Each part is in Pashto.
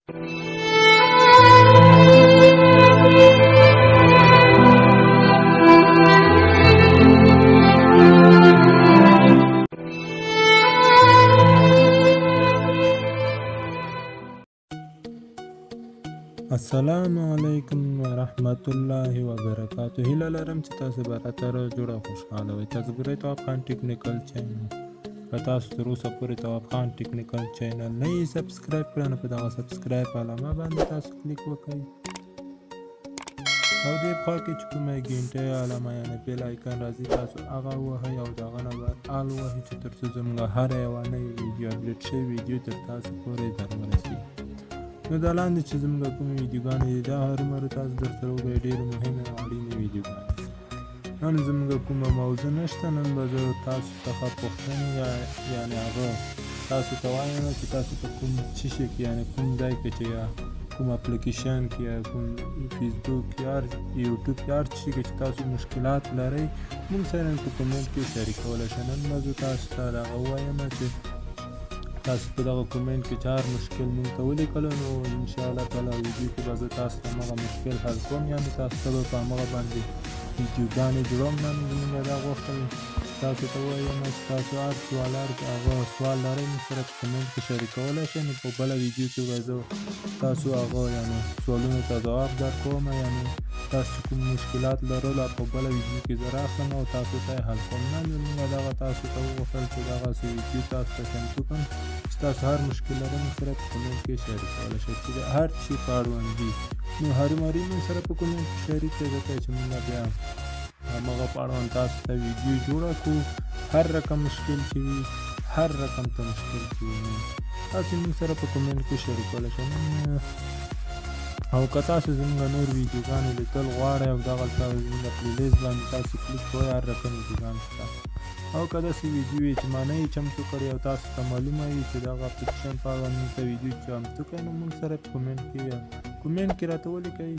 السلام علیکم ورحمت الله وبرکاته. هیله لرم چې تاسو به راتره جوړه خوشحاله وئ. تاسو ګورئ تواب خان ټیکنیکل چینل. که تاسو تر اوسه پورې تواب خان ټیکنیکل چینل نه یې سبسکرایب کړی نو په دغه سبسکرایب علامه باندې تاسو کلیک وکړئ او دې خوا کې چې کومه ګینټۍ علامه یعنې بیل آیکن راځي تاسو هغه ووهئ او د هغه نه بعد آل ووهئ چې تر څو زموږ هره یوه نوې ویډیو اپډیټ شوې ویډیو تر تاسو پورې در ورسېږي. نو دا لاندې چې زموږ کومې ویډیوګانې دي دا هرومرو تاسو درسره وګورئ، ډېرې مهمې او اړینې ویډیوګانې. نن زموږ کومه موضوع نشته، نن به زه تاسو څخه پوښتنې یعنې هغه تاسو ته وایم چې تاسو په کوم څه شي کې یعنې کوم ځای کې چې یا کوم اپلیکیشن کې یا کوم فیسبوک یا یوټیوب یا هر څه کې چې تاسو مشکلات لرئ موږ سره په کومنټ کې شریکولی شئ. نن به زه تاسو ته دغه ووایم چې تاسو په دغه کومنټ کې چې هر مشکل موږ ته ولیکلو نو انشاءالله تعالی ویډیو کې به زه تاسو ته همغه مشکل حل کوم، یعنې تاسو ته به په همغه باندې ویډیوګانې جوړوم. نن زموږ دا غوښتل تاسو ته ووایم چې تاسو هر هغه سوال لرئ موږ سره په کومنټ کې شریکولی شئ، نو په بله ویډیو کې به زه تاسو هغه یعنې سوالونو ته ځواب درکوم، یعنې تاسو کوم مشکلات لرل په بله ویډیو کې زه راخلم او تاسو ته یې حل کوم. نن زموږ دغه تاسو ته وغوښتل چې دغسې ویډیو تاسو ته چمتو کړم چې تاسو هر مشکل لرئ موږ سره په کومنټ کې شریکولی شئ، چې د هر شي په اړوند وي نو هرومرو موږ سره په کومنټ کې شریک کړئ، ځکه چې موږ بیا همغه په اړوند تاسو ته ویډیو جوړه کړو. هر رقم مشکل چې وي هر رقم ته مشکل چې وي تاسو موږ سره په کومنټ کې شریکولی شئ. او که تاسو زموږ نور ویډیوګانې لیدل غواړئ او دغلته زموږ پلیلیست باندې تاسو کلیک کوئ، هر رقم ویډیوګانې شته. او که داسې ویډیو وي چې ما نه یې چمتو کړی او تاسو ته معلومه وي چې دغه اپلیکیشن په اړه موږ ته ویډیو چمتو کړئ نو موږ سره په کومنټ کې راته ولیکئ،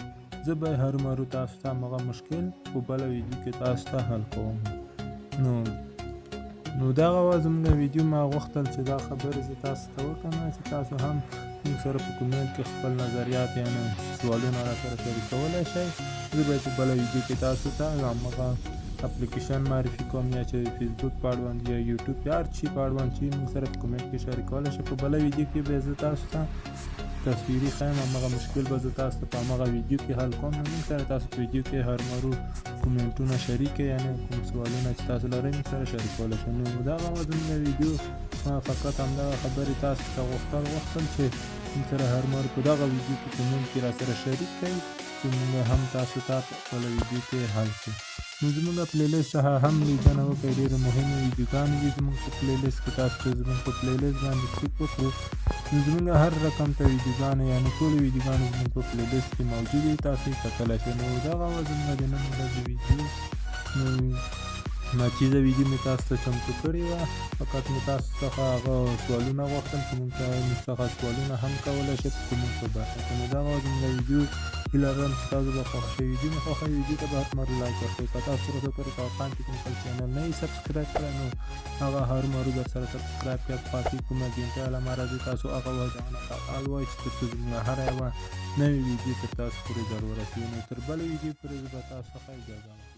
زه به هرومرو تاسو ته همغه مشکل په بله ویډیو کې تاسو ته حل کوم. نو دغه وه زموږ ویډیو. ما غوښتل چې دا خبرې زه تاسو ته وکړم چې تاسو هم موږ سره په کومنټ کې خپل نظریات یعنې سوالونه را سره شریکولی شئ. زه به په بله ویډیو کې تاسو ته همغه اپلیکیشن معرفي کوم، یا چې فیسبوک په اړوند یا یوټیوب یا هر شي په اړوند چې موږ سره په کومنټ کې شریکولی شئ. په بله ویډیو کې به زه تاسو ته تصویري ښیم، همغه مشکل به زه تاسو ته په همغه ویډیو کې حل کوم. نو موږ سره تاسو په ویډیو کې هرومرو کومنټونه شریک کړئ، یعنې کوم سوالونه چې تاسو لرئ موږ سره شریکولی شئ. نو دغه وه زموږ ویډیو. ما فقط همدغه خبرې تاسو ته غوښتل چې موږ سره هرومرو په دغه ویډیو کې کومنټ کې را سره شریک کړئ چې موږ هم تاسو ته په خپله ویډیو کې حل کړو. نو زموږ پلیلیست څخه هم لیدنه وکړئ، ډېرې مهمې ویډیوګانې دي زموږ په پلیلیست کې. تاسو چې زموږ په پلیلیست باندې کلیک وکړو نو زموږ هر رقم ته ویډیوګانې یعنې ټولې ویډیوګانې زموږ په پلیلیست کې موجودې دي، تاسو یې کتلی شئ. نو دغه وه زموږ د نن ورځې ویډیو. نو ناچیزه ویډیو مې تاسو ته چمتو کړې وه، فقط مې تاسو څخه هغه سوالونه غوښتل چې موږ څخه سوالونه هم کولی شئ په کومنټ په برخه کې. نو دغه وه زموږ ویډیو. هیله لرم چې تاسو به خوښ شوي ویډیو مې خوښوئ ویډیو ته به هرومرو لایک ورکړئ. که تاسو تر اوسه پورې تواب خان ټیکنیکل چینل نه یې سبسکرایب کړی نو هغه هرومرو درسره سبسکرایب کړئ. په خوا کې کومه ګینټۍ علامه راځي تاسو هغه ووهئ، د هغه نه بعد آل ووهئ چې تر څو زموږ هره یوه نوې ویډیو تر تاسو پورې در ورسېږي. نو تر بلې ویډیو پورې زه به تاسو څخه اجازه واخلم.